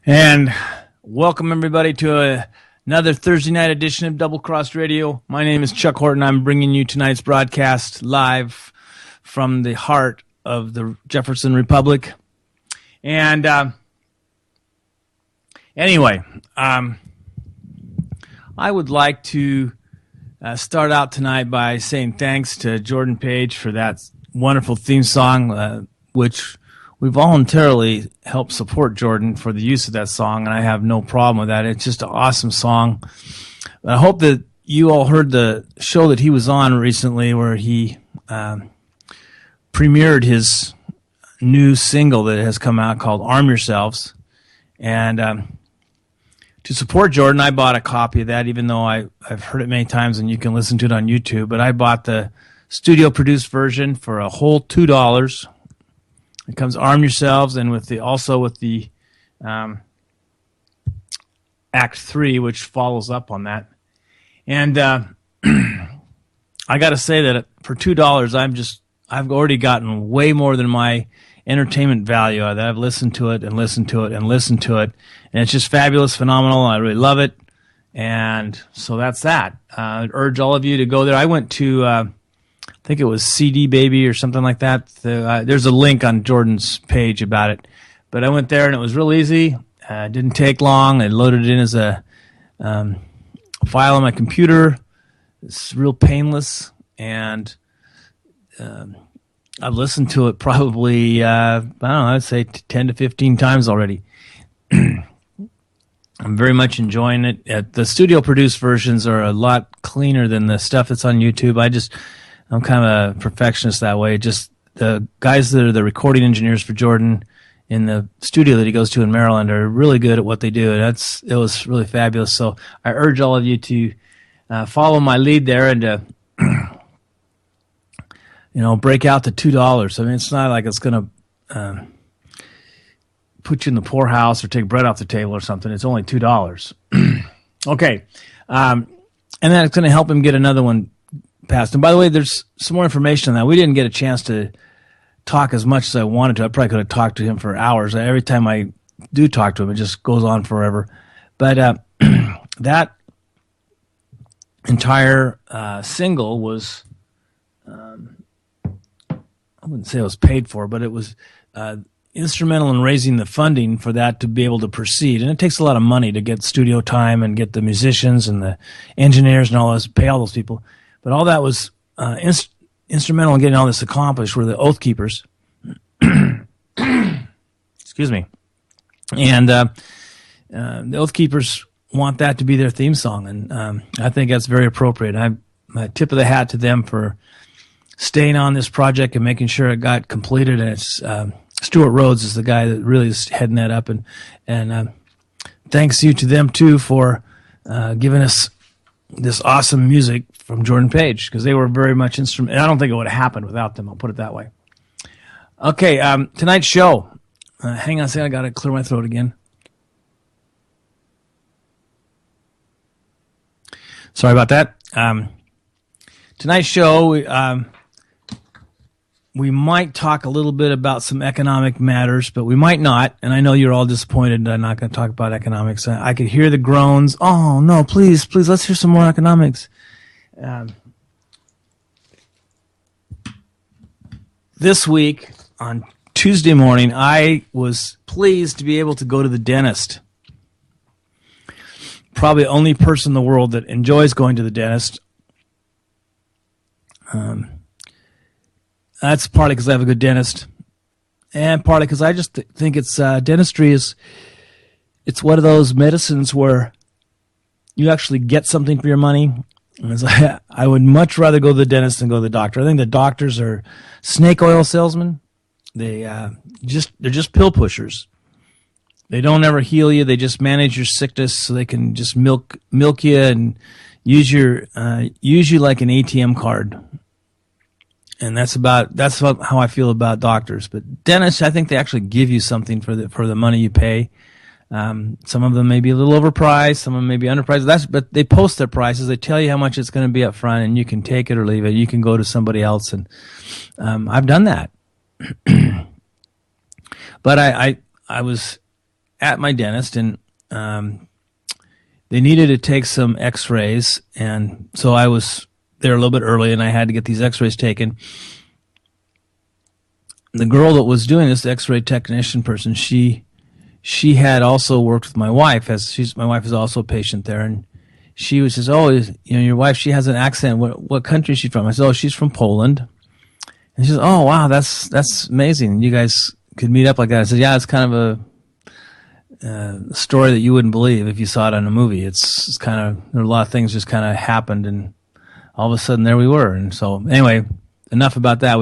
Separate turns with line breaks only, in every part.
And welcome everybody to another Thursday night edition of Double Cross Radio. My name is Chuck Horton. I'm bringing you tonight's broadcast live from the heart of the Jefferson Republic. And anyway, I would like to start out tonight by saying thanks to Jordan Page for that wonderful theme song, which we voluntarily helped support Jordan for the use of that song, and I have no problem with that. It's just an awesome song. I hope that you all heard the show that he was on recently where he premiered his new single that has come out called Arm Yourselves. And to support Jordan, I bought a copy of that, even though I've heard it many times and you can listen to it on YouTube. But I bought the studio-produced version for a whole $2. It comes Arm Yourselves, and also with the Act 3, which follows up on that. And I got to say that for $2, I've already gotten way more than my entertainment value out of that. I've listened to it and listened to it and listened to it, and it's just fabulous, phenomenal. I really love it, and so that's that. I urge all of you to go there. I went to I think it was CD Baby or something like that. There's a link on Jordan's page about it. But I went there, and it was real easy. It didn't take long. I loaded it in as a file on my computer. It's real painless. And I've listened to it probably, I don't know, I'd say 10 to 15 times already. I'm very much enjoying it. The studio-produced versions are a lot cleaner than the stuff that's on YouTube. I'm kind of a perfectionist that way. Just the guys that are the recording engineers for Jordan in the studio that he goes to in Maryland are really good at what they do. And it was really fabulous. So I urge all of you to follow my lead there and to break out the $2. I mean, it's not like it's going to put you in the poorhouse or take bread off the table or something. It's only $2. Okay. And then it's going to help him get another one passed. And by the way, there's some more information on that. We didn't get a chance to talk as much as I wanted to. I probably could have talked to him for hours. Every time I do talk to him, it just goes on forever. But that entire single was, I wouldn't say it was paid for, but it was instrumental in raising the funding for that to be able to proceed. And it takes a lot of money to get studio time and get the musicians and the engineers and all this, pay all those people. But all that was instrumental in getting all this accomplished were the Oath Keepers. Excuse me. And the Oath Keepers want that to be their theme song, and I think that's very appropriate. I tip of the hat to them for staying on this project and making sure it got completed. And it's Stuart Rhodes is the guy that really is heading that up, and thanks you to them too for giving us this awesome music from Jordan Page, because they were very much instrumental. I don't think it would have happened without them. I'll put it that way. Okay, tonight's show. Hang on a second. I got to clear my throat again. Sorry about that. Tonight's show, we might talk a little bit about some economic matters, but we might not. And I know you're all disappointed that I'm not going to talk about economics. I could hear the groans. Oh, no, please, let's hear some more economics. This week, on Tuesday morning, I was pleased to be able to go to the dentist. Probably the only person in the world that enjoys going to the dentist. That's partly because I have a good dentist, and partly because I just think it's dentistry it's one of those medicines where you actually get something for your money. And I would much rather go to the dentist than go to the doctor. I think the doctors are snake oil salesmen. They're just pill pushers. They don't ever heal you. They just manage your sickness so they can just milk you and use you like an ATM card. And that's how I feel about doctors. But dentists, I think they actually give you something for the money you pay. Some of them may be a little overpriced, some of them may be underpriced. But they post their prices. They tell you how much it's going to be up front, and you can take it or leave it. You can go to somebody else, and I've done that. But I was at my dentist, and they needed to take some x-rays, and so I was there a little bit early, and I had to get these x-rays taken. The girl that was doing this, the x-ray technician person, she had also worked with my wife, my wife is also a patient there, and she was just, oh, your wife, she has an accent. What country is she from? I said, oh, she's from Poland. And she says, oh, wow, that's amazing. You guys could meet up like that. I said, yeah, it's kind of a story that you wouldn't believe if you saw it on a movie. It's kind of, there are a lot of things just kind of happened, and all of a sudden there we were. And so anyway, enough about that.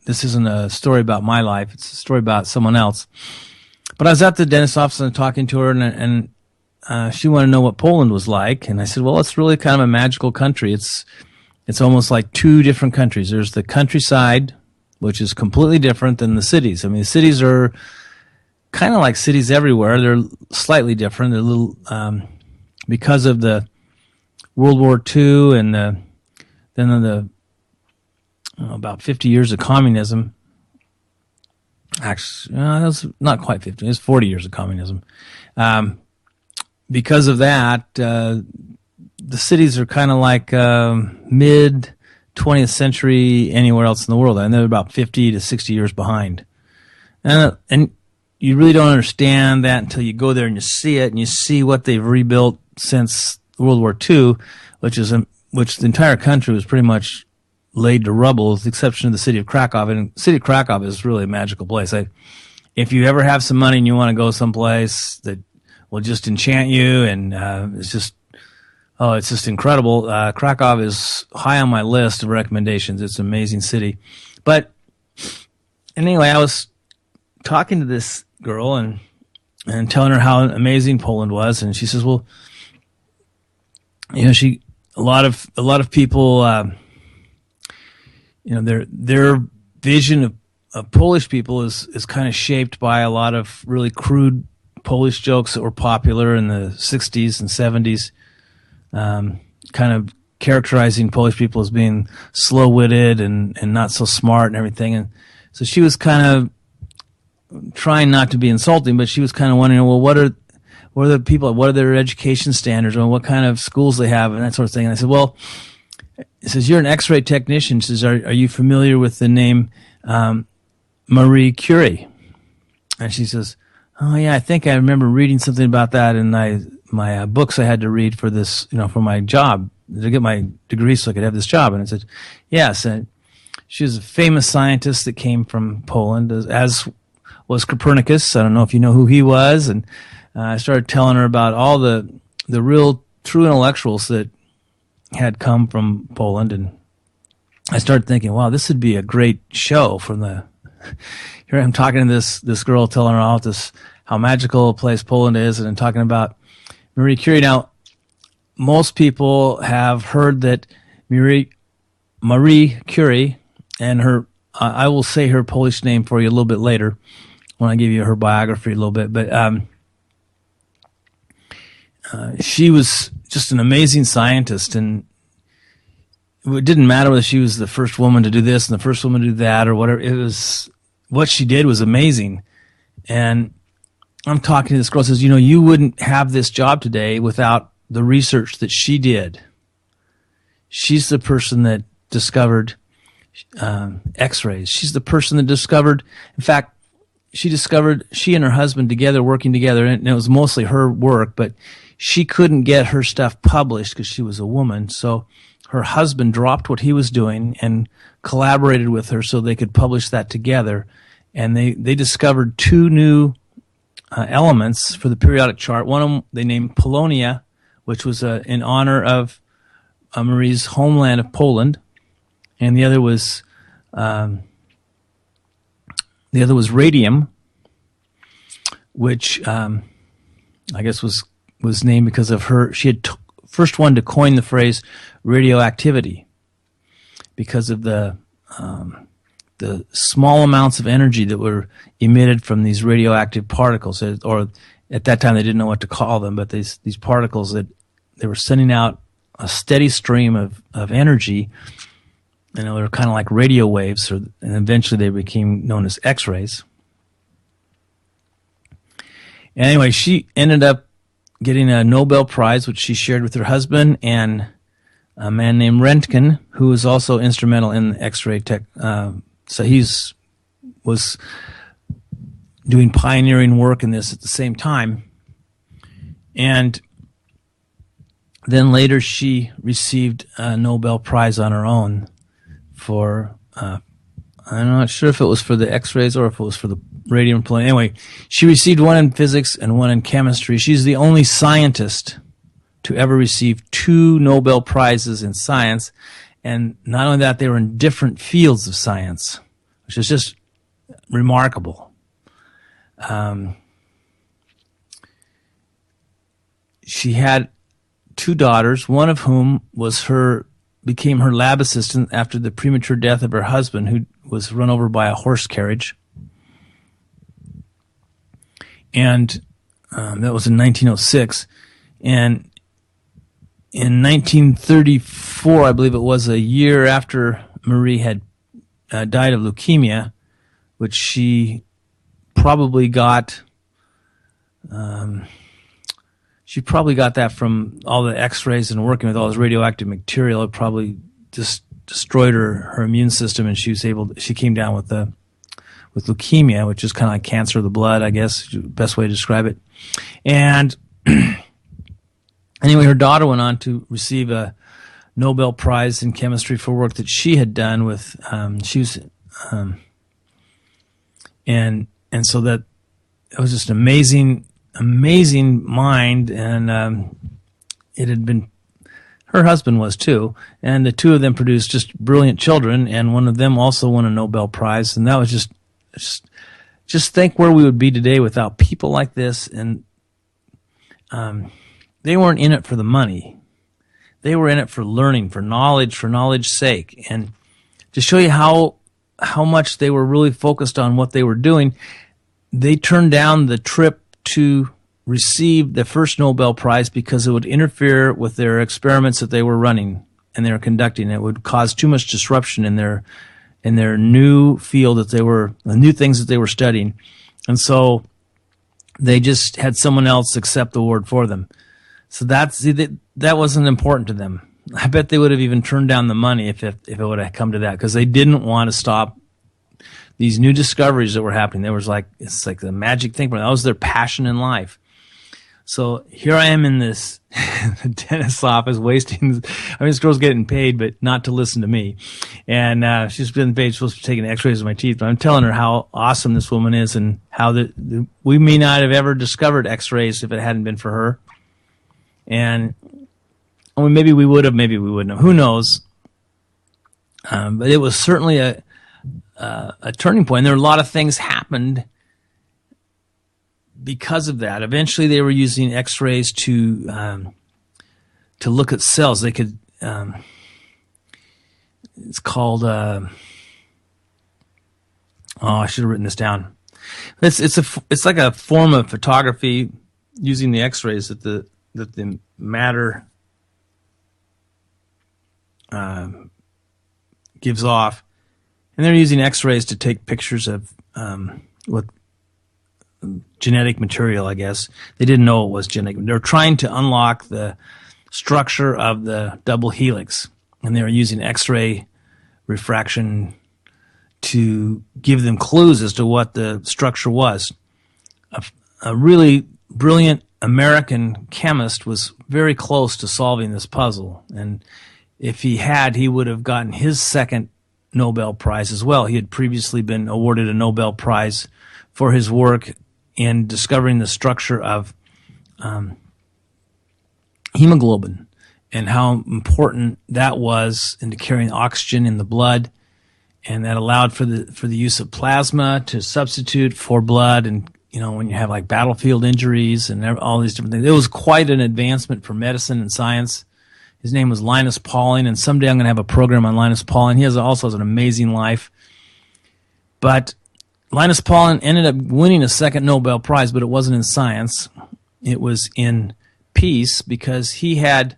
This isn't a story about my life. It's a story about someone else. But I was at the dentist's office and talking to her, and she wanted to know what Poland was like. And I said, well, it's really kind of a magical country. It's almost like two different countries. There's the countryside, which is completely different than the cities. I mean, the cities are kind of like cities everywhere. They're slightly different. They're a little, because of the World War II and then about 50 years of communism. Actually, that was not quite 50. It was 40 years of communism. Because of that, the cities are kind of like mid 20th century anywhere else in the world, and they're about 50 to 60 years behind. And you really don't understand that until you go there and you see it, and you see what they've rebuilt since World War II, which the entire country was pretty much laid to rubble, with the exception of the city of Krakow. And the city of Krakow is really a magical place. If you ever have some money and you want to go someplace that will just enchant you, and it's just incredible. Krakow is high on my list of recommendations. It's an amazing city. But anyway, I was talking to this girl and telling her how amazing Poland was, and she says, well, a lot of people, their vision of Polish people is kind of shaped by a lot of really crude Polish jokes that were popular in the 60s and 70s, kind of characterizing Polish people as being slow-witted and not so smart and everything. And so she was kind of trying not to be insulting, but she was kind of wondering, well, what are the people, what are their education standards, or what kind of schools they have, and that sort of thing. And I said, well, it says, you're an x-ray technician. It says, are you familiar with the name Marie Curie? And she says, oh, yeah, I think I remember reading something about that in my books I had to read for this, for my job, to get my degree so I could have this job. And I said, yes. And she was a famous scientist that came from Poland, as was Copernicus. I don't know if you know who he was. And I started telling her about all the real true intellectuals that had come from Poland. And I started thinking, wow, this would be a great show here I'm talking to this girl, telling her all this, how magical a place Poland is, and talking about Marie Curie. Now, most people have heard that Marie Curie, and I will say her Polish name for you a little bit later when I give you her biography a little bit, but she was just an amazing scientist, and it didn't matter whether she was the first woman to do this and the first woman to do that or whatever. It was, what she did was amazing. And I'm talking to this girl, says, you wouldn't have this job today without the research that she did. She's the person that discovered x-rays. She's the person that discovered, in fact, she and her husband together, working together, and it was mostly her work, but she couldn't get her stuff published because she was a woman. So her husband dropped what he was doing and collaborated with her so they could publish that together. And they discovered two new elements for the periodic chart. One of them they named Polonia, which was in honor of Marie's homeland of Poland, and the other was radium, which I guess was named because of her. She had first one to coin the phrase radioactivity because of the small amounts of energy that were emitted from these radioactive particles, or at that time they didn't know what to call them, but these particles that they were sending out a steady stream of energy. They were kind of like radio waves, and eventually they became known as X-rays. Anyway, she ended up getting a Nobel Prize, which she shared with her husband and a man named Röntgen, who was also instrumental in the X-ray tech. So was doing pioneering work in this at the same time. And then later she received a Nobel Prize on her own for, I'm not sure if it was for the X-rays or if it was for the radium polonium. Anyway, she received one in physics and one in chemistry. She's the only scientist to ever receive 2 Nobel Prizes in science. And not only that, they were in different fields of science, which is just remarkable. She had 2 daughters, one of whom became her lab assistant after the premature death of her husband, who was run over by a horse carriage. And that was in 1906. And in 1934, I believe it was, a year after Marie had died of leukemia, which she probably got that from all the X-rays and working with all this radioactive material. It probably just destroyed her immune system, and she came down with leukemia, which is kind of like cancer of the blood, I guess, best way to describe it. And anyway, her daughter went on to receive a Nobel Prize in chemistry for work that she had done with, and so that it was just amazing mind, and it had been, her husband was too, and the 2 of them produced just brilliant children, and one of them also won a Nobel Prize, and that was just think where we would be today without people like this. And they weren't in it for the money. They were in it for learning, for knowledge's sake. And to show you how much they were really focused on what they were doing, they turned down the trip to receive the first Nobel Prize because it would interfere with their experiments that they were running and they were conducting. It would cause too much disruption in their new field the new things that they were studying. And so they just had someone else accept the award for them. So that wasn't important to them. I bet they would have even turned down the money if it would have come to that, because they didn't want to stop these new discoveries that were happening. It's like the magic thing. That was their passion in life. So here I am in this dentist's office this girl's getting paid, but not to listen to me. And she's been paid, supposed to be taking x-rays of my teeth. But I'm telling her how awesome this woman is and how we may not have ever discovered x-rays if it hadn't been for her. And maybe we would have, maybe we wouldn't have. Who knows? But it was certainly a turning point. There were a lot of things happened because of that. Eventually, they were using X-rays to look at cells. They could. It's called. I should have written this down. It's like a form of photography using the X-rays that the matter gives off, and they're using X-rays to take pictures of what genetic material, I guess. They didn't know it was genetic. They were trying to unlock the structure of the double helix, and they were using X-ray refraction to give them clues as to what the structure was. A really brilliant American chemist was very close to solving this puzzle, and if he would have gotten his second Nobel Prize as well. He had previously been awarded a Nobel Prize for his work in discovering the structure of hemoglobin and how important that was into carrying oxygen in the blood, and that allowed for the use of plasma to substitute for blood. And when you have like battlefield injuries and all these different things, it was quite an advancement for medicine and science. His name was Linus Pauling, and someday I'm going to have a program on Linus Pauling. He also has an amazing life. But Linus Pauling ended up winning a second Nobel Prize, but it wasn't in science. It was in peace, because he had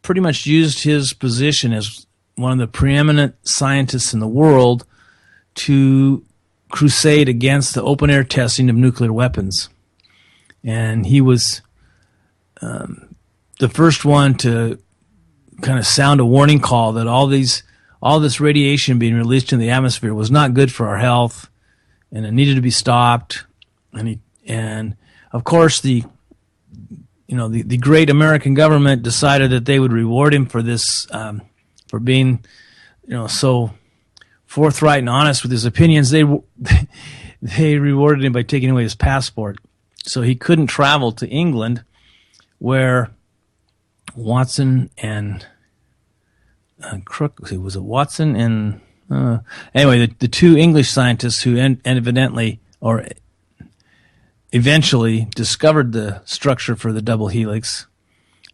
pretty much used his position as one of the preeminent scientists in the world to crusade against the open-air testing of nuclear weapons. And he was the first one to kind of sound a warning call that all this radiation being released in the atmosphere was not good for our health, and it needed to be stopped. And of course the great American government decided that they would reward him for this, for being, so forthright and honest with his opinions. They rewarded him by taking away his passport, so he couldn't travel to England, where Watson and Crook, was it Watson and anyway, the two English scientists who eventually discovered the structure for the double helix,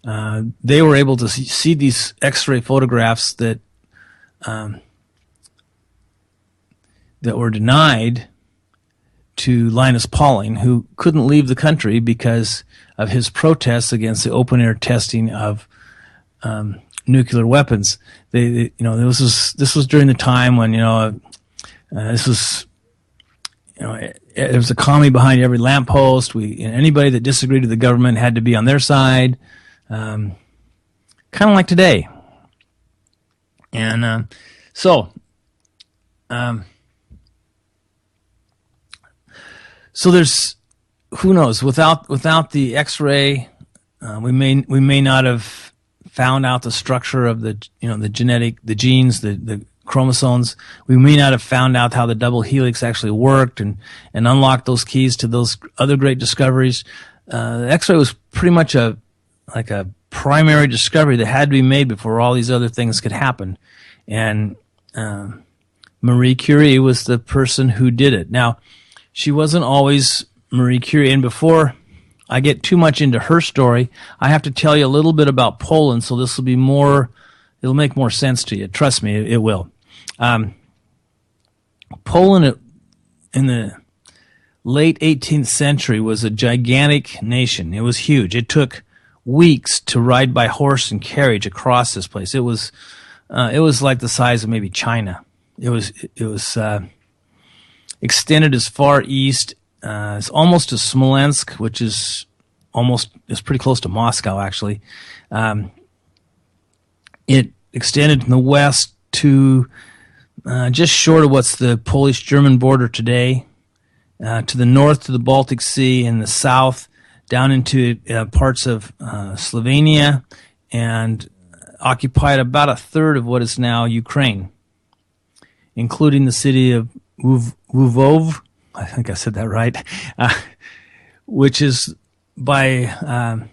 they were able to see these X-ray photographs that were denied to Linus Pauling, who couldn't leave the country because of his protests against the open-air testing of nuclear weapons. This was during the time when there was a commie behind every lamppost. Anybody that disagreed with the government had to be on their side, kind of like today. And so there's, who knows, without the X-ray, we may not have found out the structure of the genes, the chromosomes. We may not have found out how the double helix actually worked and unlocked those keys to those other great discoveries. The X-ray was pretty much a primary discovery that had to be made before all these other things could happen. And Marie Curie was the person who did it. Now, she wasn't always Marie Curie, and before I get too much into her story, I have to tell you a little bit about Poland, so this will be it'll make more sense to you. Trust me, it will. Poland in the late 18th century was a gigantic nation. It was huge. It took weeks to ride by horse and carriage across this place. It was like the size of maybe China. It was extended as far east as almost to Smolensk, which is pretty close to Moscow, actually. It extended from the west to just short of what's the Polish-German border today, to the north to the Baltic Sea, and the south down into parts of Slovenia, and occupied about a third of what is now Ukraine, including the city of Lvov, I think I said that right, which is by,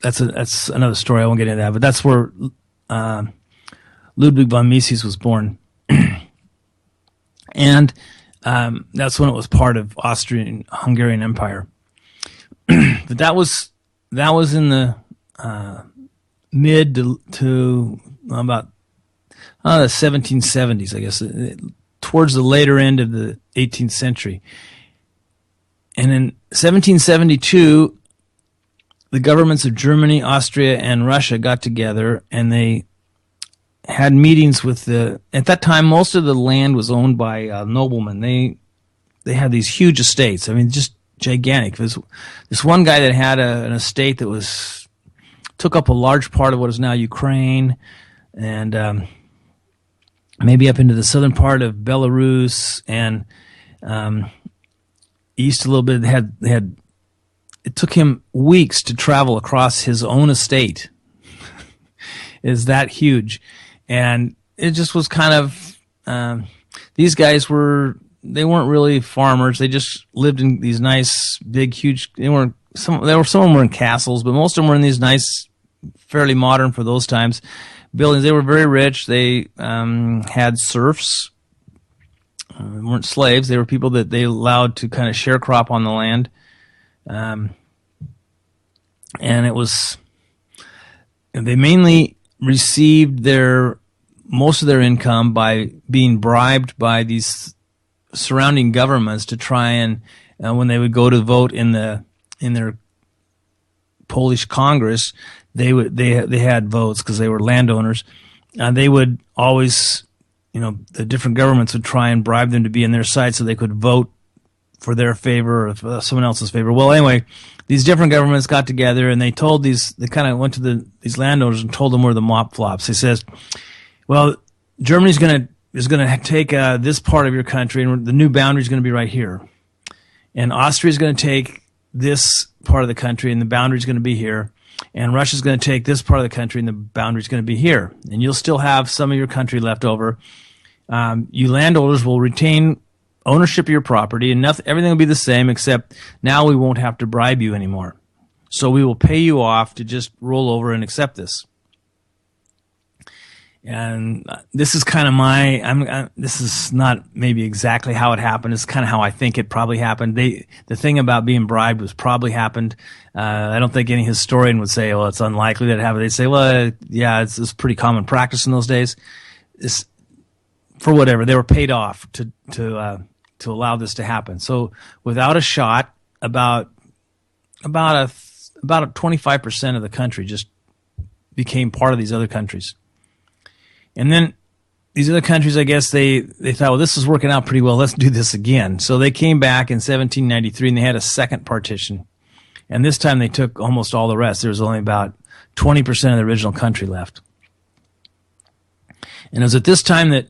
that's another story. I won't get into that, but that's where Ludwig von Mises was born. And that's when it was part of Austrian-Hungarian Empire. But that was in the mid to about the 1770s, I guess, towards the later end of the 18th century. And in 1772, the governments of Germany, Austria, and Russia got together, and they had meetings with at that time, most of the land was owned by noblemen. They had these huge estates. I mean, just gigantic. There's this one guy that had an estate that took up a large part of what is now Ukraine, and maybe up into the southern part of Belarus, and east a little bit. It took him weeks to travel across his own estate. Is that huge? And it just was kind of, these guys weren't really farmers. They just lived in these nice, big, huge, some of them were in castles, but most of them were in these nice, fairly modern for those times, buildings. They were very rich. They had serfs. They weren't slaves. They were people that they allowed to kind of sharecrop on the land. And it was, they mainly received most of their income by being bribed by these surrounding governments to try and, when they would go to vote in their Polish Congress, they had votes because they were landowners. They would always the different governments would try and bribe them to be in their side so they could vote for their favor or for someone else's favor. Well, anyway, these different governments got together and they kind of went to these landowners and told them where the mop flops. They says, well, Germany's is going to take this part of your country, and the new boundary is going to be right here. And Austria is going to take this part of the country, and the boundary is going to be here. And Russia's going to take this part of the country, and the boundary is going to be here. And you'll still have some of your country left over. You landowners will retain ownership of your property, and everything will be the same, except now we won't have to bribe you anymore. So we will pay you off to just roll over and accept this. And this is kind of this is not maybe exactly how it happened. It's kind of how I think it probably happened. The thing about being bribed was probably happened. I don't think any historian would say, well, it's unlikely that it happened. They'd say, well, yeah, it's pretty common practice in those days. For whatever, they were paid off to allow this to happen. So without a shot, about 25% of the country just became part of these other countries. And then these other countries, I guess, they thought, well, this is working out pretty well. Let's do this again. So they came back in 1793 and they had a second partition. And this time they took almost all the rest. There was only about 20% of the original country left. And it was at this time that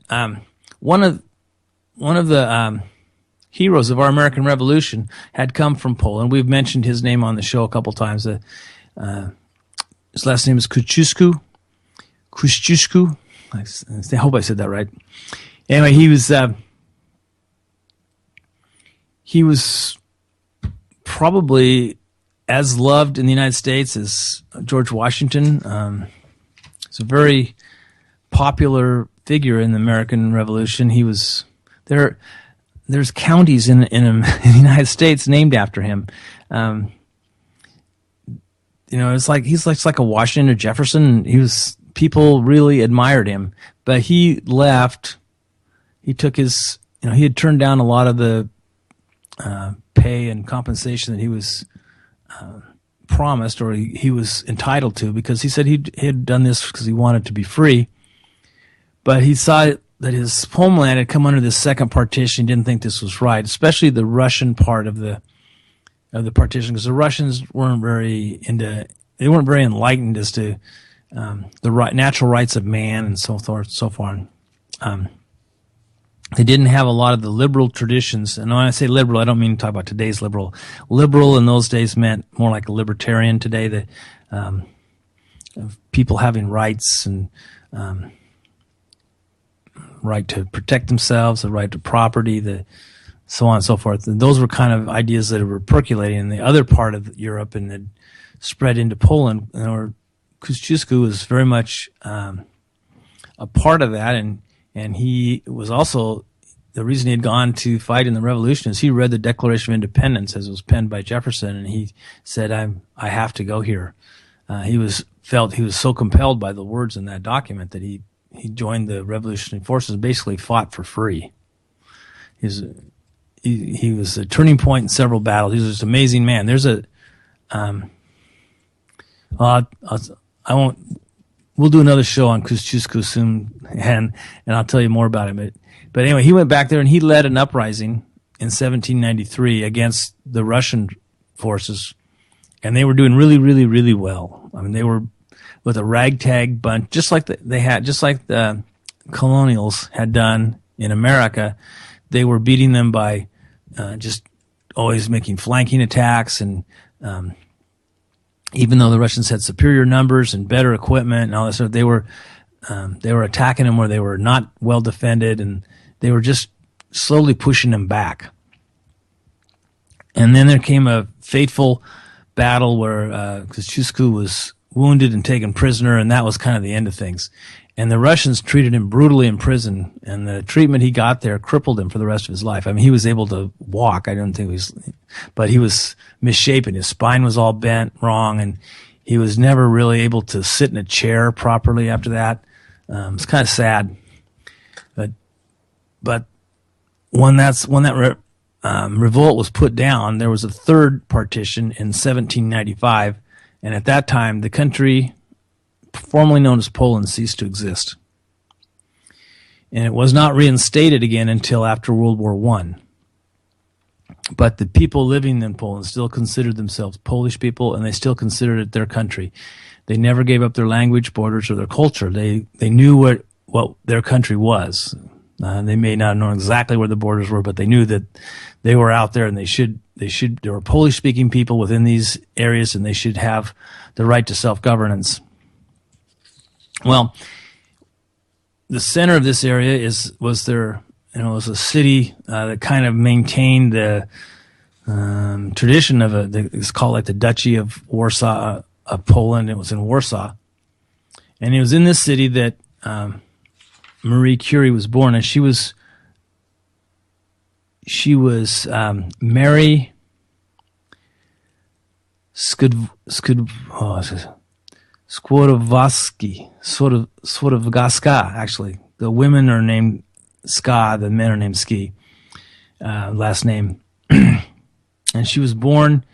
one of the heroes of our American Revolution had come from Poland. We've mentioned his name on the show a couple times. His last name is Kosciuszko. I hope I said that right. Anyway, he was probably as loved in the United States as George Washington. He's a very popular figure in the American Revolution. He was there. There's counties in the United States named after him. It's like he's like a Washington or Jefferson. People really admired him, but he left. He took his, he had turned down a lot of the pay and compensation that he was promised or he was entitled to, because he said he had done this because he wanted to be free. But he saw that his homeland had come under this second partition. He didn't think this was right, especially the Russian part of the partition, because the Russians weren't very enlightened as to the natural rights of man and so forth, so far. They didn't have a lot of the liberal traditions. And when I say liberal, I don't mean to talk about today's liberal. Liberal in those days meant more like a libertarian today, that of people having rights and right to protect themselves, the right to property, the so on and so forth. And those were kind of ideas that were percolating in the other part of Europe and had spread into Poland. Kosciuszko was very much a part of that, and he was also, the reason he had gone to fight in the Revolution is he read the Declaration of Independence as it was penned by Jefferson, and he said, I have to go here. He was so compelled by the words in that document that he joined the Revolutionary Forces and basically fought for free. He was a turning point in several battles. He was just an amazing man. There's we'll do another show on Kosciuszko soon, and I'll tell you more about him. But anyway, he went back there and he led an uprising in 1793 against the Russian forces, and they were doing really, really, really well. I mean, they were with a ragtag bunch, just like the colonials had done in America. They were beating them by just always making flanking attacks, and even though the Russians had superior numbers and better equipment and all that stuff, they were attacking them where they were not well defended, and they were just slowly pushing them back. And then there came a fateful battle where Kosciuszko was wounded and taken prisoner, and that was kind of the end of things. And the Russians treated him brutally in prison, and the treatment he got there crippled him for the rest of his life. I mean, he was able to walk. I don't think but he was misshapen. His spine was all bent wrong, and he was never really able to sit in a chair properly after that. It's kind of sad. But when that revolt was put down, there was a third partition in 1795, and at that time, the country formerly known as Poland ceased to exist. and it was not reinstated again until after World War I. But the people living in Poland still considered themselves Polish people, and they still considered it their country. They never gave up their language, borders, or their culture. They knew what their country was. They may not know exactly where the borders were, but they knew that they were out there, and there were Polish-speaking people within these areas, and they should have the right to self-governance. Well, the center of this area was a city that kind of maintained the tradition of it's called like the Duchy of Warsaw of Poland. It was in Warsaw, and it was in this city that Marie Curie was born, and she was Mary Skłodowska, actually. The women are named Ska, the men are named Ski, last name. And she was born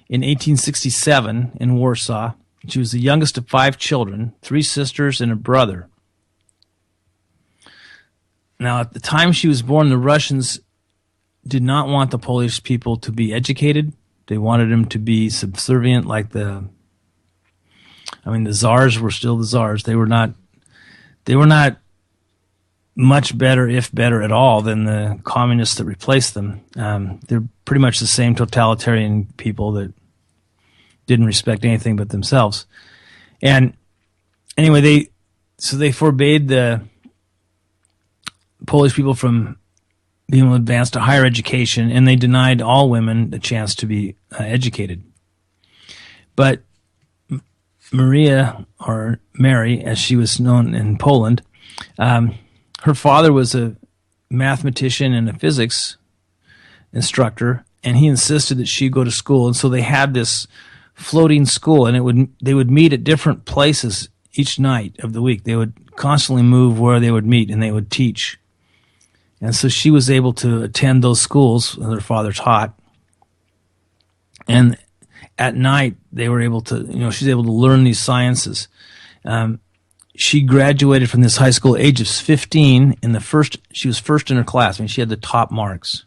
in 1867 in Warsaw. She was the youngest of 5 children, 3 sisters and a brother. Now, at the time she was born, the Russians did not want the Polish people to be educated. They wanted them to be subservient, like the Tsars were still the Tsars. They were not much better, if better at all, than the communists that replaced them. They're pretty much the same totalitarian people that didn't respect anything but themselves. And anyway, they forbade the Polish people from being able to advance to higher education, and they denied all women the chance to be educated. But Maria, or Mary, as she was known in Poland, her father was a mathematician and a physics instructor, and he insisted that she go to school. And so they had this floating school, and they would meet at different places each night of the week. They would constantly move where they would meet, and they would teach. And so she was able to attend those schools that her father taught. And at night, they were able to, she was able to learn these sciences. She graduated from this high school at the age of 15. She was first in her class. She had the top marks.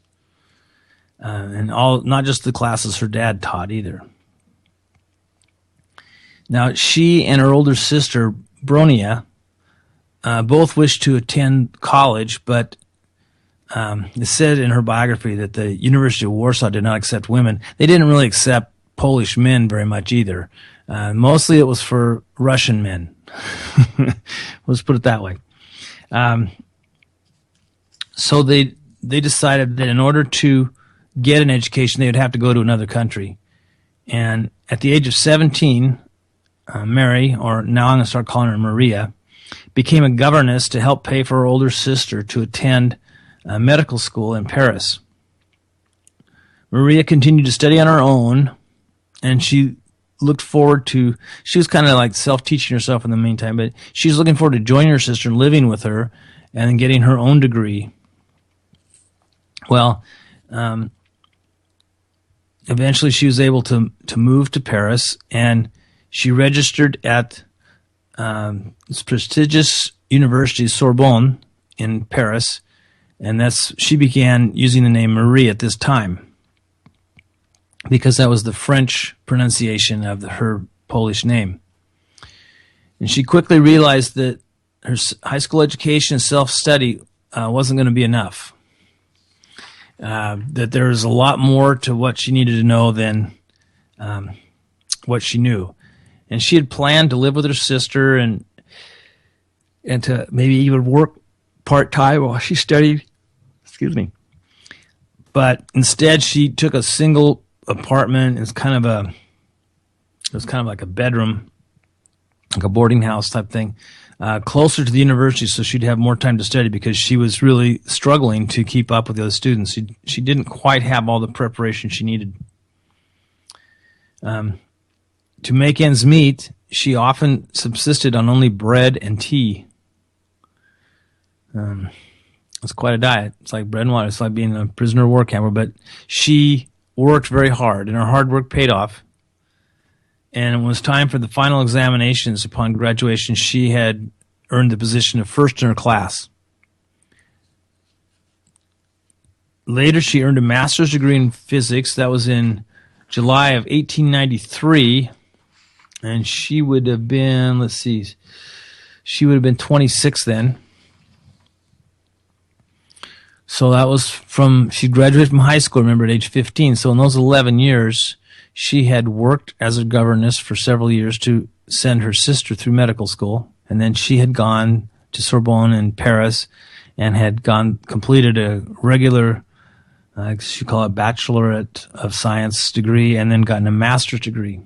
And not just the classes her dad taught either. Now, she and her older sister, Bronia, both wished to attend college, but it said in her biography that the University of Warsaw did not accept women. They didn't really accept Polish men very much either. Mostly it was for Russian men. Let's put it that way. So they decided that in order to get an education, they would have to go to another country. And at the age of 17, Mary, or now I'm going to start calling her Maria, became a governess to help pay for her older sister to attend medical school in Paris. Maria continued to study on her own, and she looked forward to, she was kind of like self-teaching herself in the meantime, but she was looking forward to joining her sister and living with her and then getting her own degree. Well, eventually she was able to move to Paris, and she registered at this prestigious university, Sorbonne, in Paris, and she began using the name Marie at this time, because that was the French pronunciation of her Polish name. And she quickly realized that her high school education and self-study wasn't going to be enough, that there was a lot more to what she needed to know than what she knew. And she had planned to live with her sister and to maybe even work part-time while she studied. Excuse me. But instead, she took a single apartment. It was kind of like a bedroom, like a boarding house type thing, closer to the university, so she'd have more time to study, because she was really struggling to keep up with the other students. She didn't quite have all the preparation she needed. To make ends meet, she often subsisted on only bread and tea. It's quite a diet. It's like bread and water. It's like being a prisoner of war camp. But she worked very hard, and her hard work paid off. And it was time for the final examinations. Upon graduation, she had earned the position of first in her class. later, she earned a master's degree in physics. That was in July of 1893. And she would have been, let's see, she would have been 26 then. So that was she graduated from high school, remember, at age 15. So in those 11 years, she had worked as a governess for several years to send her sister through medical school. And then she had gone to Sorbonne in Paris and had completed a regular, I guess you call it Bachelorette of Science degree, and then gotten a master's degree.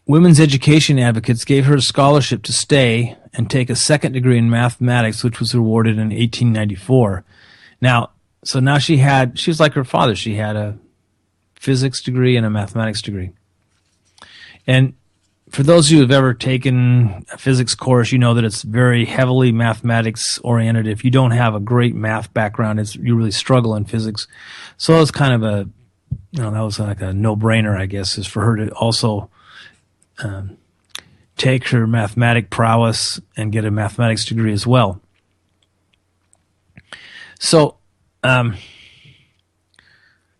Women's education advocates gave her a scholarship to stay and take a second degree in mathematics, which was awarded in 1894. Now she was like her father. She had a physics degree and a mathematics degree. And for those of you who have ever taken a physics course, you know that it's very heavily mathematics oriented. If you don't have a great math background, you really struggle in physics. So it was kind of that was like a no-brainer, I guess, is for her to also take her mathematic prowess and get a mathematics degree as well. So,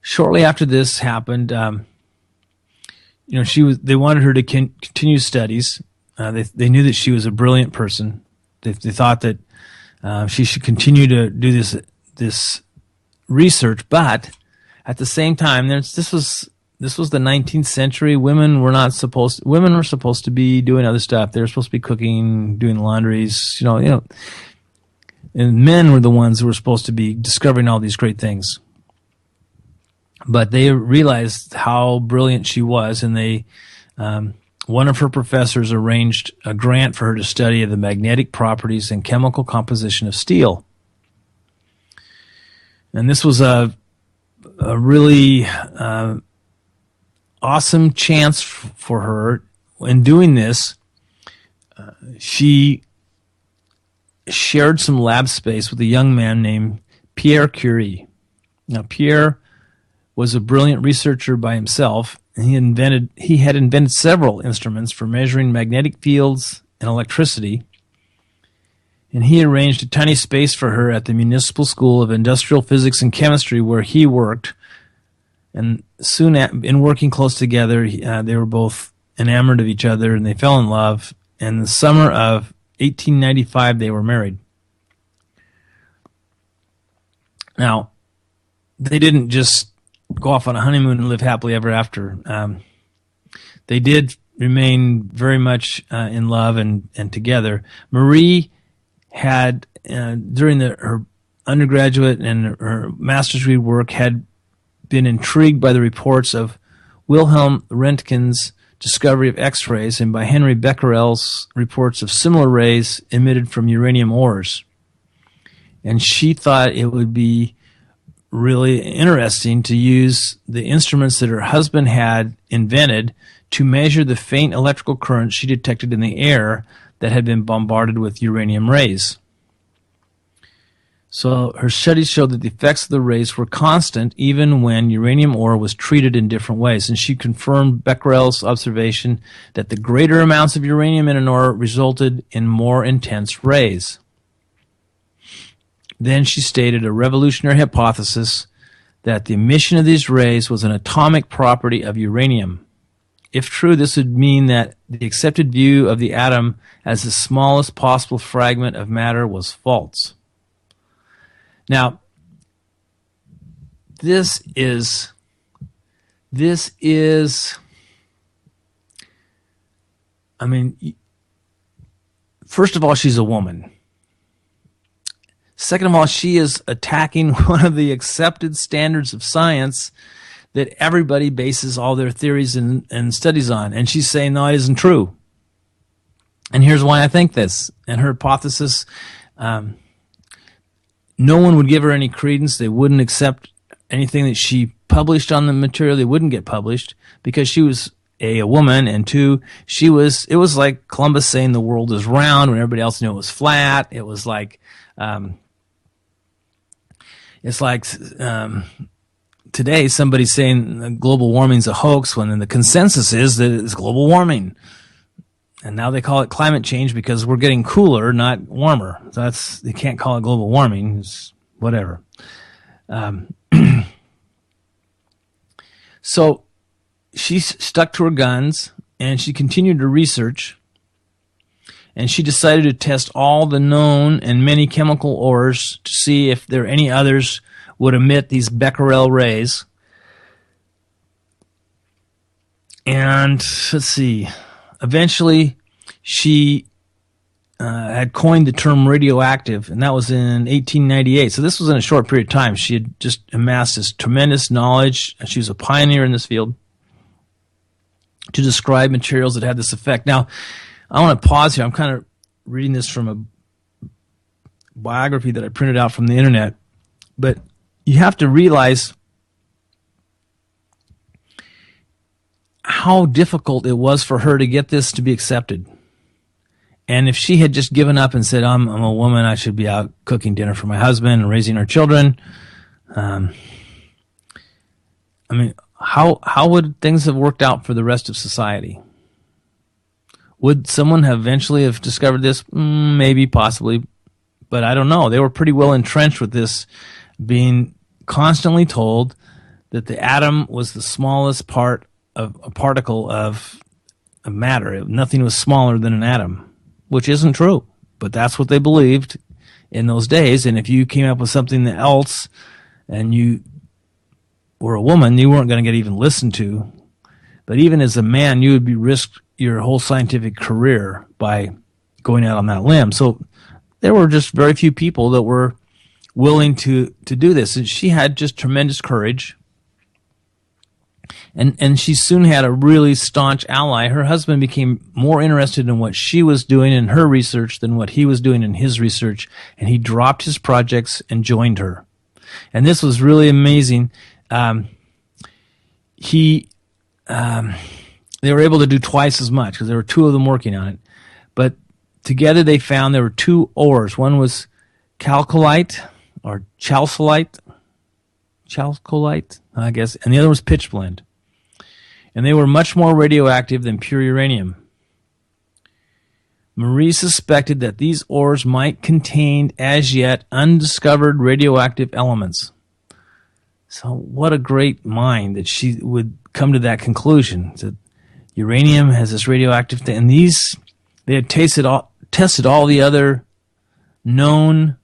shortly after this happened, they wanted her to continue studies. They knew that she was a brilliant person. They thought that she should continue to do this research, but at the same time, this was the 19th century. Women were supposed to be doing other stuff. They were supposed to be cooking, doing laundries, and men were the ones who were supposed to be discovering all these great things. But they realized how brilliant she was, and one of her professors arranged a grant for her to study the magnetic properties and chemical composition of steel. And this was a really awesome chance for her. In doing this, she shared some lab space with a young man named Pierre Curie. Now, Pierre was a brilliant researcher by himself, and he had invented several instruments for measuring magnetic fields and electricity. And he arranged a tiny space for her at the Municipal School of Industrial Physics and Chemistry, where he worked. And soon, in working close together, they were both enamored of each other, and they fell in love. And in the summer of 1895, they were married. Now, they didn't just go off on a honeymoon and live happily ever after. They did remain very much in love and together. Marie had, during her undergraduate and her master's degree work, had been intrigued by the reports of Wilhelm Röntgen's discovery of X-rays and by Henry Becquerel's reports of similar rays emitted from uranium ores. And she thought it would be really interesting to use the instruments that her husband had invented to measure the faint electrical currents she detected in the air that had been bombarded with uranium rays. So her studies showed that the effects of the rays were constant even when uranium ore was treated in different ways. And she confirmed Becquerel's observation that the greater amounts of uranium in an ore resulted in more intense rays. Then she stated a revolutionary hypothesis that the emission of these rays was an atomic property of uranium. If true, this would mean that the accepted view of the atom as the smallest possible fragment of matter was false. Now, this is, I mean, first of all, she's a woman. Second of all, she is attacking one of the accepted standards of science that everybody bases all their theories and studies on. And she's saying, no, it isn't true. And here's why I think this. And her hypothesis, no one would give her any credence. They wouldn't accept anything that she published on the material. They wouldn't get published because she was a woman, and two, it was like Columbus saying the world is round when everybody else knew it was flat. It was like, today somebody's saying global warming is a hoax when the consensus is that it's global warming. And now they call it climate change because we're getting cooler, not warmer. So they can't call it global warming. It's whatever. So she stuck to her guns, and she continued to research. And she decided to test all the known and many chemical ores to see if there are any others would emit these Becquerel rays. And let's see, eventually she had coined the term radioactive, and that was in 1898. So this was in a short period of time. She had just amassed this tremendous knowledge. She was a pioneer in this field to describe materials that had this effect. Now, I want to pause here. I'm kind of reading this from a biography that I printed out from the internet, but you have to realize how difficult it was for her to get this to be accepted. And if she had just given up and said, I'm a woman, I should be out cooking dinner for my husband and raising our children, I mean, how would things have worked out for the rest of society? Would someone have eventually have discovered this? Maybe, possibly, but I don't know. They were pretty well entrenched with this, being constantly told that the atom was the smallest part of a particle of matter. Nothing was smaller than an atom, which isn't true, but that's what they believed in those days. And if you came up with something else and you were a woman, you weren't going to get even listened to. But even as a man, you would be risked your whole scientific career by going out on that limb. So there were just very few people that were willing to do this. And she had just tremendous courage. And she soon had a really staunch ally. Her husband became more interested in what she was doing in her research than what he was doing in his research. And he dropped his projects and joined her. And this was really amazing. They were able to do twice as much because there were two of them working on it. But together they found there were two ores. One was chalcolite or chalcolite, I guess, and the other was pitchblende. And they were much more radioactive than pure uranium. Marie suspected that these ores might contain as yet undiscovered radioactive elements. So what a great mind that she would come to that conclusion, that uranium has this radioactive thing. And they had tested all the other known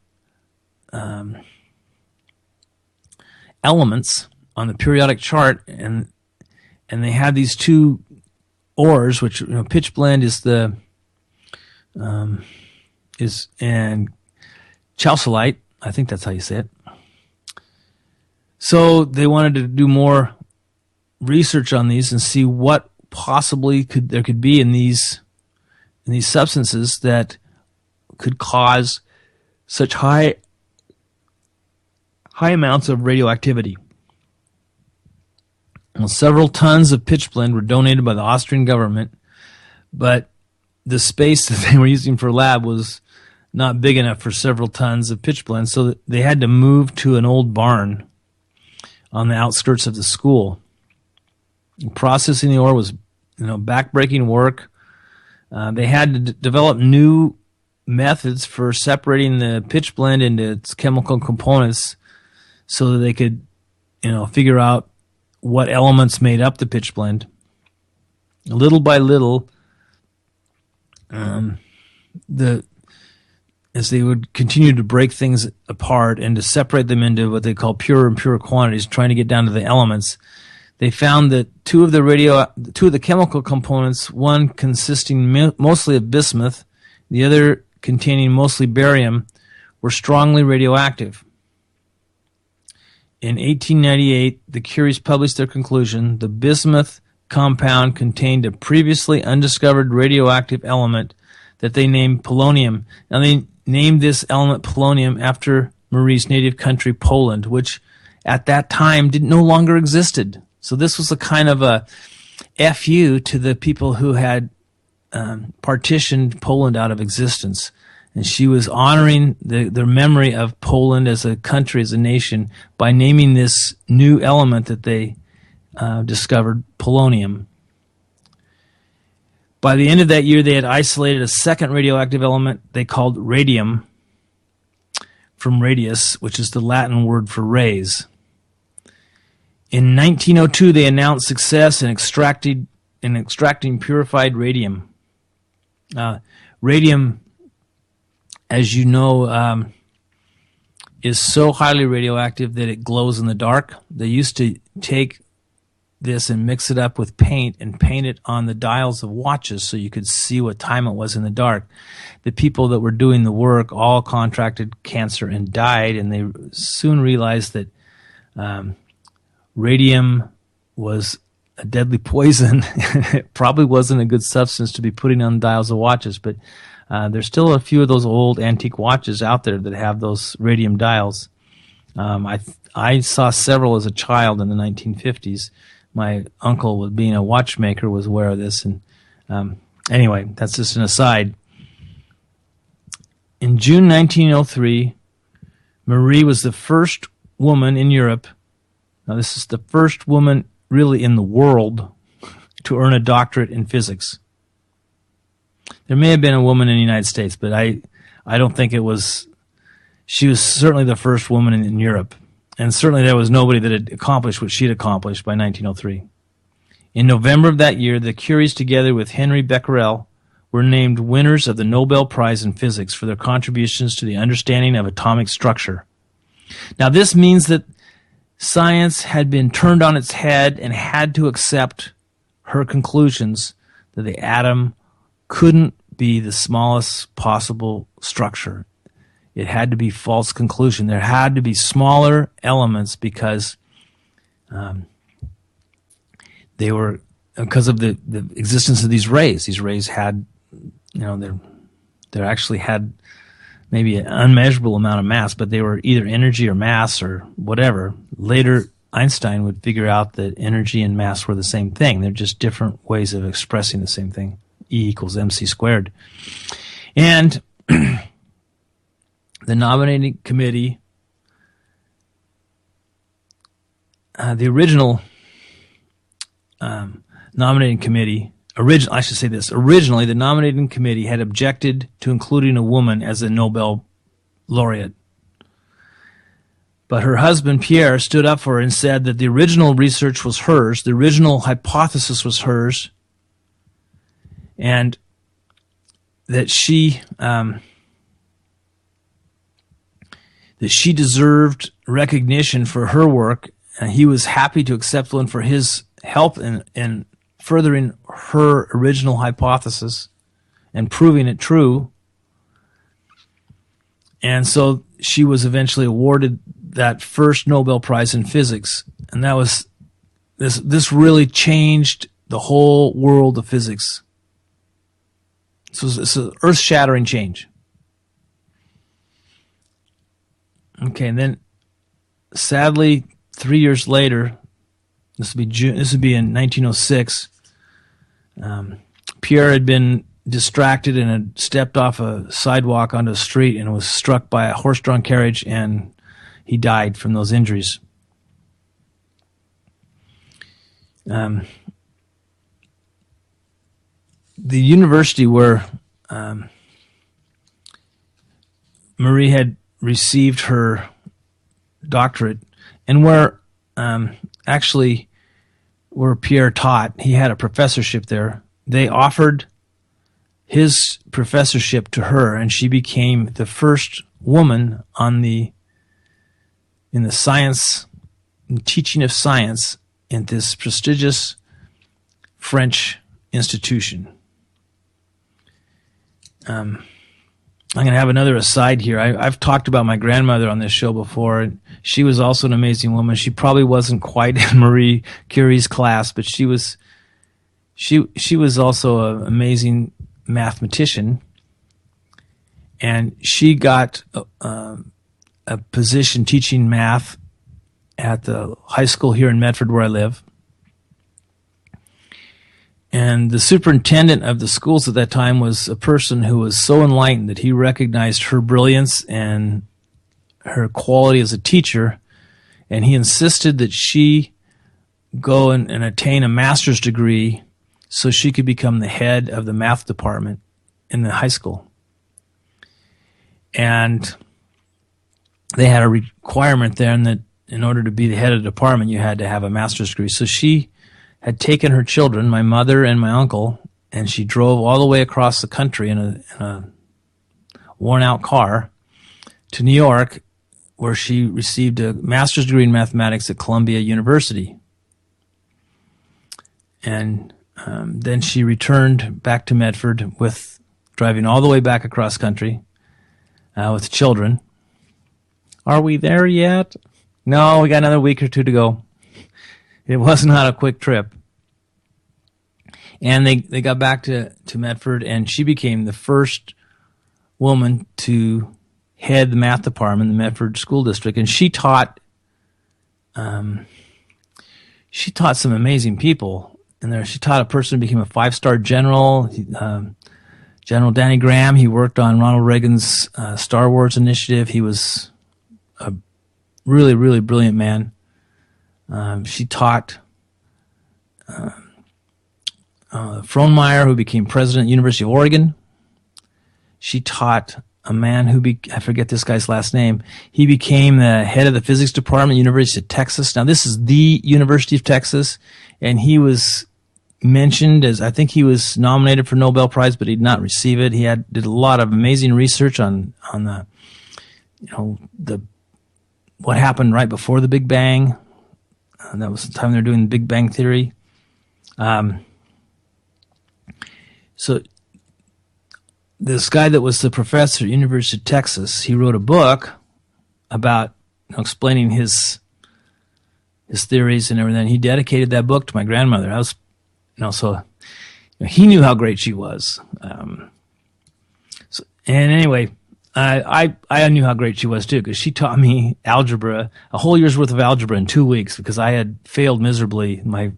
elements on the periodic chart, and they had these two ores, which pitchblende is and chalcolite. I think that's how you say it. So they wanted to do more research on these and see what possibly there could be in these substances that could cause such high amounts of radioactivity. Well, several tons of pitchblende were donated by the Austrian government, but the space that they were using for lab was not big enough for several tons of pitchblende, so they had to move to an old barn on the outskirts of the school. Processing the ore was, backbreaking work. They had to develop new methods for separating the pitchblende into its chemical components so that they could, figure out what elements made up the pitchblende. Little by little, as they would continue to break things apart and to separate them into what they call pure and impure quantities, trying to get down to the elements, they found that two of the chemical components, one consisting mostly of bismuth, the other containing mostly barium, were strongly radioactive. In 1898, the Curies published their conclusion. The bismuth compound contained a previously undiscovered radioactive element that they named polonium. Now, they named this element polonium after Marie's native country, Poland, which at that time no longer existed. So this was a kind of a FU to the people who had partitioned Poland out of existence. And she was honoring their memory of Poland as a country, as a nation, by naming this new element that they discovered polonium. By the end of that year, they had isolated a second radioactive element they called radium from radius, which is the Latin word for rays. In 1902, they announced success in extracting purified radium. Radium, as you know, is so highly radioactive that it glows in the dark. They used to take this and mix it up with paint and paint it on the dials of watches so you could see what time it was in the dark. The people that were doing the work all contracted cancer and died, and they soon realized that radium was a deadly poison. It probably wasn't a good substance to be putting on dials of watches, but there's still a few of those old antique watches out there that have those radium dials. I saw several as a child in the 1950s. My uncle, being a watchmaker, was aware of this. And anyway, that's just an aside. In June 1903, Marie was the first woman in Europe. Now, this is the first woman really in the world to earn a doctorate in physics. There may have been a woman in the United States, but I don't think it was. She was certainly the first woman in Europe. And certainly there was nobody that had accomplished what she'd accomplished by 1903. In November of that year, the Curies, together with Henry Becquerel, were named winners of the Nobel Prize in Physics for their contributions to the understanding of atomic structure. Now, this means that science had been turned on its head and had to accept her conclusions that the atom couldn't be the smallest possible structure. It had to be false conclusion. There had to be smaller elements because they were, because of the existence of these rays. These rays had, they actually had maybe an unmeasurable amount of mass, but they were either energy or mass or whatever. Later, Einstein would figure out that energy and mass were the same thing. They're just different ways of expressing the same thing. E equals mc squared. And the nominating committee, the original nominating committee, originally the nominating committee had objected to including a woman as a Nobel laureate. But her husband, Pierre, stood up for her and said that the original research was hers, the original hypothesis was hers, and that she deserved recognition for her work, and he was happy to accept one for his help in furthering her original hypothesis and proving it true. And so she was eventually awarded that first Nobel Prize in Physics, and that was this really changed the whole world of physics. So it's an earth-shattering change. Okay, and then sadly, 3 years later, this would be in 1906. Pierre had been distracted and had stepped off a sidewalk onto a street and was struck by a horse-drawn carriage, and he died from those injuries. The university where Marie had received her doctorate, and where Pierre taught, he had a professorship there. They offered his professorship to her, and she became the first woman in the science, in teaching of science in this prestigious French institution. I'm going to have another aside here. I've talked about my grandmother on this show before, and she was also an amazing woman. She probably wasn't quite in Marie Curie's class, but she was also an amazing mathematician, and she got a position teaching math at the high school here in Medford, where I live. And the superintendent of the schools at that time was a person who was so enlightened that he recognized her brilliance and her quality as a teacher, and he insisted that she go and attain a master's degree so she could become the head of the math department in the high school. And they had a requirement then that in order to be the head of the department, you had to have a master's degree. So she had taken her children, my mother and my uncle, and she drove all the way across the country in a worn-out car to New York, where she received a master's degree in mathematics at Columbia University. And then she returned back to Medford with driving all the way back across country with children. Are we there yet? No, we got another week or two to go. It was not a quick trip. And they got back to Medford, and she became the first woman to head the math department in the Medford School District. And she taught some amazing people in there. She taught a person who became a 5-star general, General Danny Graham. He worked on Ronald Reagan's Star Wars initiative. He was a really, really brilliant man. She taught Frohnmeyer, who became president at University of Oregon. She taught a man who I forget this guy's last name. He became the head of the physics department at University of Texas. Now, this is the University of Texas, and he was mentioned as, I think he was nominated for Nobel Prize, but he did not receive it. He did a lot of amazing research on what happened right before the Big Bang. That was the time they were doing the Big Bang Theory. So this guy that was the professor at University of Texas, he wrote a book about explaining his theories and everything. He dedicated that book to my grandmother. He knew how great she was. And anyway, I knew how great she was too, because she taught me algebra, a whole year's worth of algebra in 2 weeks, because I had failed miserably my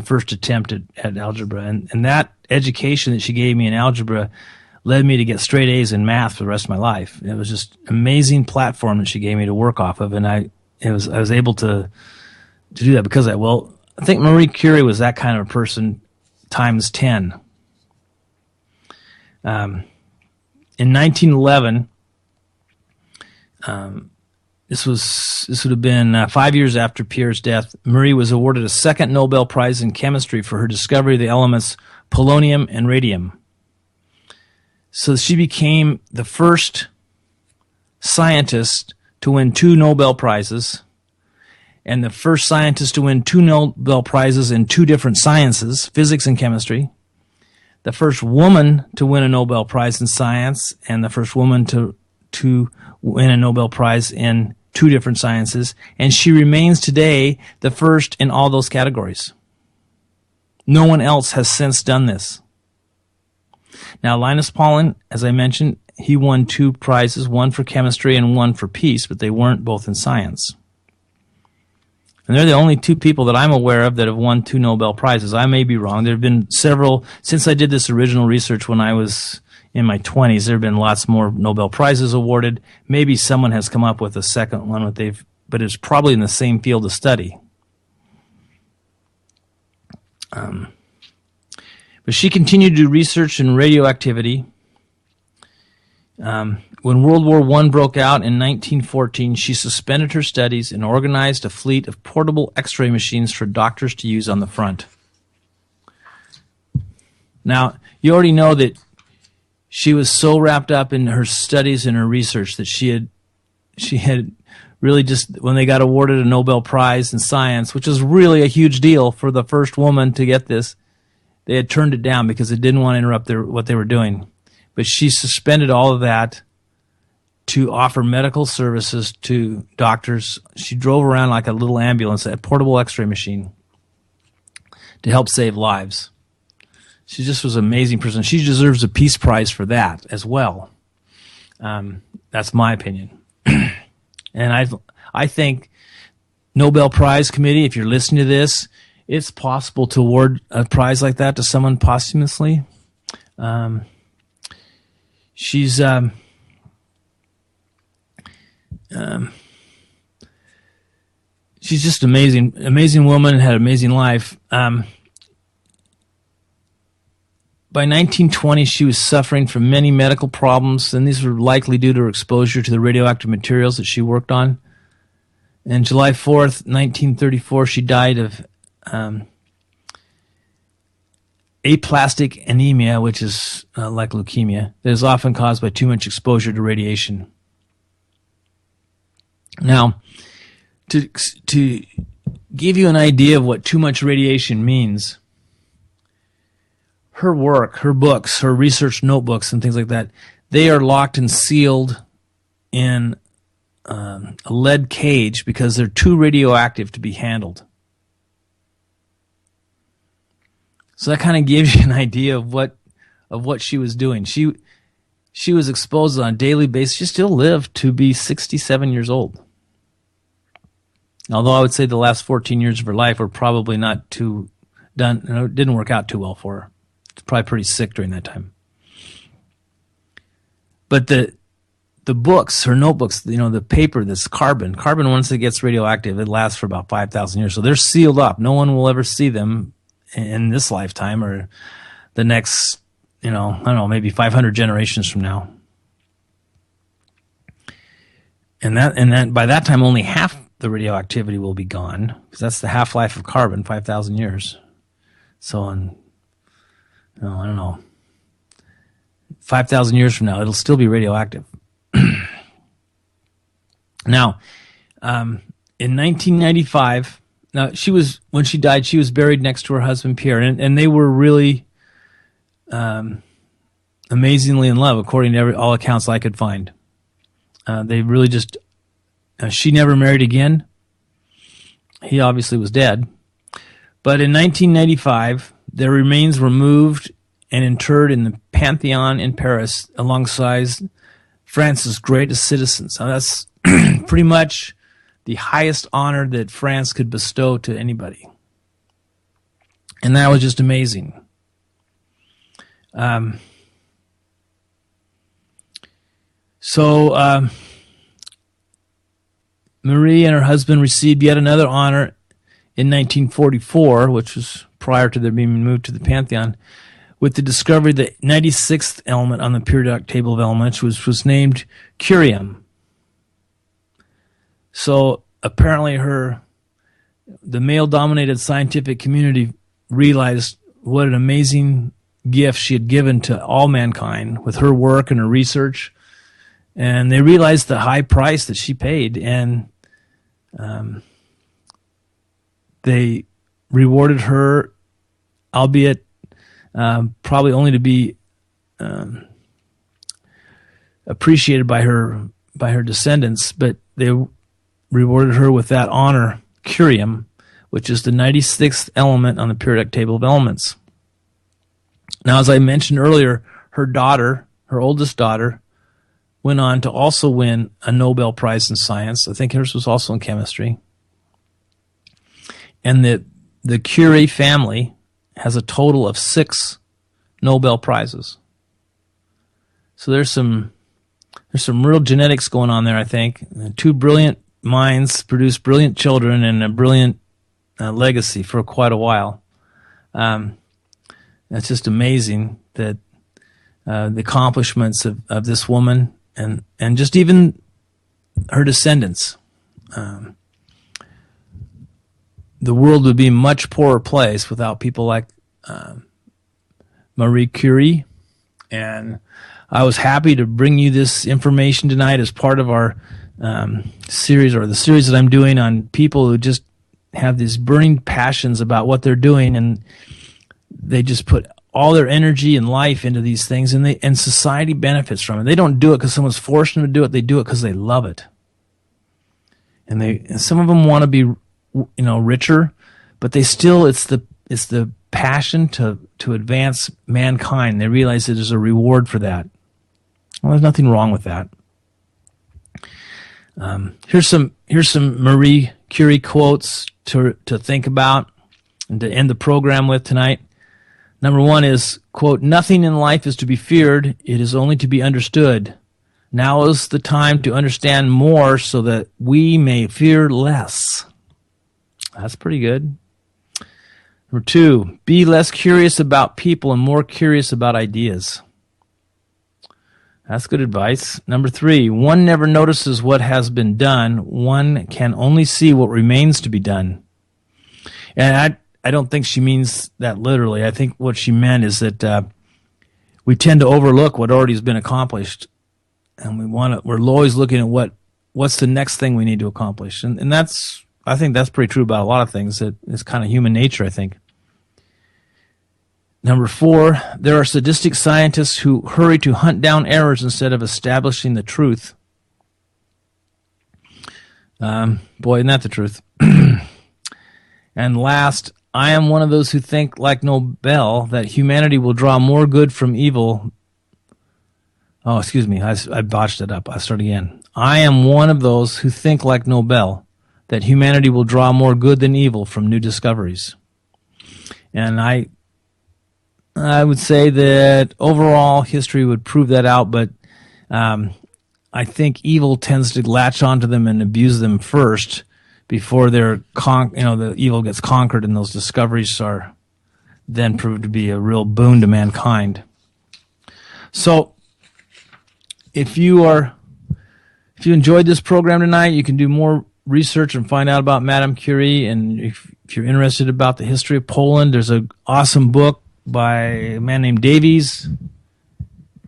first attempt at algebra. And that education that she gave me in algebra led me to get straight A's in math for the rest of my life. It was just an amazing platform that she gave me to work off of, and I was able to do that because I think Marie Curie was that kind of a person times 10. In 1911, this would have been 5 years after Pierre's death, Marie was awarded a second Nobel Prize in chemistry for her discovery of the elements polonium and radium. So she became the first scientist to win 2 Nobel Prizes, and the first scientist to win 2 Nobel Prizes in 2 different sciences, physics and chemistry, the first woman to win a Nobel Prize in science, and the first woman to win a Nobel Prize in 2 different sciences, and she remains today the first in all those categories. No one else has since done this. Now, Linus Pauling, as I mentioned, he won 2 prizes, one for chemistry and one for peace, but they weren't both in science. And they're the only 2 people that I'm aware of that have won 2 Nobel Prizes. I may be wrong. There have been several, since I did this original research when I was in my 20s, there have been lots more Nobel Prizes awarded. Maybe someone has come up with a second one, but it's probably in the same field of study. But she continued to do research in radioactivity. When World War I broke out in 1914, she suspended her studies and organized a fleet of portable X-ray machines for doctors to use on the front. Now, you already know that she was so wrapped up in her studies and her research that she had really just, when they got awarded a Nobel Prize in science, which is really a huge deal for the first woman to get this, they had turned it down because it didn't want to interrupt what they were doing. But she suspended all of that to offer medical services to doctors. She drove around like a little ambulance, a portable X-ray machine, to help save lives. She just was an amazing person. She deserves a Peace Prize for that as well. That's my opinion. And I think Nobel Prize Committee, if you're listening to this, it's possible to award a prize like that to someone posthumously. She's just amazing woman, had an amazing life. by 1920, she was suffering from many medical problems, and these were likely due to her exposure to the radioactive materials that she worked on. And July 4th, 1934, she died of aplastic anemia, which is like leukemia, that is often caused by too much exposure to radiation. Now, to give you an idea of what too much radiation means, her work, her books, her research notebooks and things like that, they are locked and sealed in a lead cage because they're too radioactive to be handled. So that kind of gives you an idea of what she was doing. She was exposed on a daily basis. She still lived to be 67 years old. Although I would say the last 14 years of her life were probably not too done. It didn't work out too well for her. She's probably pretty sick during that time. But the books, her notebooks, the paper, this carbon, once it gets radioactive, it lasts for about 5,000 years. So they're sealed up. No one will ever see them in this lifetime or the next, I don't know, maybe 500 generations from now. And that by that time, only half the radioactivity will be gone, because that's the half-life of carbon, 5,000 years. So I don't know, 5,000 years from now, it'll still be radioactive. Now, in 1995, when she died, she was buried next to her husband, Pierre, and they were really amazingly in love, according to all accounts I could find. They really just... she never married again. He obviously was dead. But in 1995, their remains were moved and interred in the Pantheon in Paris alongside France's greatest citizens. Now, that's pretty much the highest honor that France could bestow to anybody. And that was just amazing. Marie and her husband received yet another honor in 1944, which was prior to their being moved to the Pantheon, with the discovery of the 96th element on the periodic table of elements, which was named curium. So apparently the male-dominated scientific community realized what an amazing gift she had given to all mankind with her work and her research. And they realized the high price that she paid, and they rewarded her, albeit probably only to be appreciated by her descendants, but they rewarded her with that honor, curium, which is the 96th element on the periodic table of elements. Now, as I mentioned earlier, her oldest daughter, went on to also win a Nobel Prize in Science. I think hers was also in chemistry. And the Curie family has a total of 6 Nobel Prizes. So there's some real genetics going on there, I think. 2 brilliant minds produce brilliant children and a brilliant legacy for quite a while. It's just amazing that the accomplishments of this woman and just even her descendants. The world would be a much poorer place without people like Marie Curie. And I was happy to bring you this information tonight as part of our series, or the series that I'm doing on people who just have these burning passions about what they're doing, and they just put all their energy and life into these things, and society benefits from it. They don't do it because someone's forced them to do it. They do it because they love it. And some of them want to be, richer, but they still, it's the passion to advance mankind. They realize that there's a reward for that. Well, there's nothing wrong with that. Here's some Marie Curie quotes to think about and to end the program with tonight. Number 1 is, quote, "Nothing in life is to be feared. It is only to be understood. Now is the time to understand more so that we may fear less." That's pretty good. Number 2, be less curious about people and more curious about ideas. That's good advice. Number 3, one never notices what has been done. One can only see what remains to be done. And I don't think she means that literally. I think what she meant is that we tend to overlook what already has been accomplished, and we're always looking at what's the next thing we need to accomplish. And I think that's pretty true about a lot of things. It's kind of human nature, I think. Number 4, there are sadistic scientists who hurry to hunt down errors instead of establishing the truth. Boy, isn't that the truth? And last, I am one of those who think, like Nobel, that humanity will draw more good from evil. Oh, excuse me, I botched it up. I'll start again. I am one of those who think, like Nobel, that humanity will draw more good than evil from new discoveries. And I would say that overall history would prove that out, but I think evil tends to latch onto them and abuse them first before the evil gets conquered, and those discoveries are then proved to be a real boon to mankind. So, if you enjoyed this program tonight, you can do more research and find out about Madame Curie. And if you're interested about the history of Poland, there's an awesome book by a man named Davies.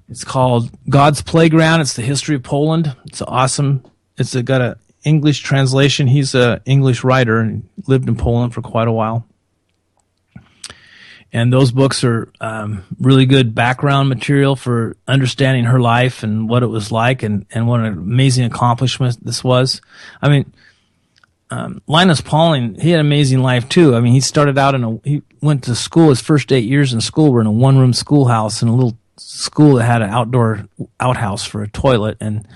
It's called God's Playground. It's the history of Poland. It's awesome. It's got an English translation. He's an English writer and lived in Poland for quite a while. And those books are really good background material for understanding her life and what it was like, and what an amazing accomplishment this was. I mean, Linus Pauling, he had an amazing life too. I mean, he started out he went to school, his first 8 years in school were in a one-room schoolhouse in a little school that had an outdoor outhouse for a toilet. And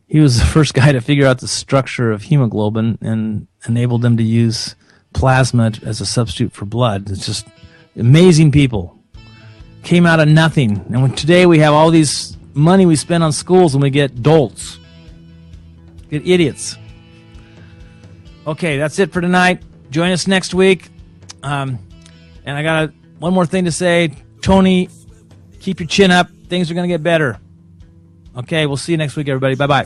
he was the first guy to figure out the structure of hemoglobin and enabled them to use plasma as a substitute for blood. It's just amazing people. Came out of nothing. And today we have all these money we spend on schools and we get dolts. Get idiots. Okay, that's it for tonight. Join us next week. And I got one more thing to say. Tony, keep your chin up. Things are going to get better. Okay, we'll see you next week, everybody. Bye-bye.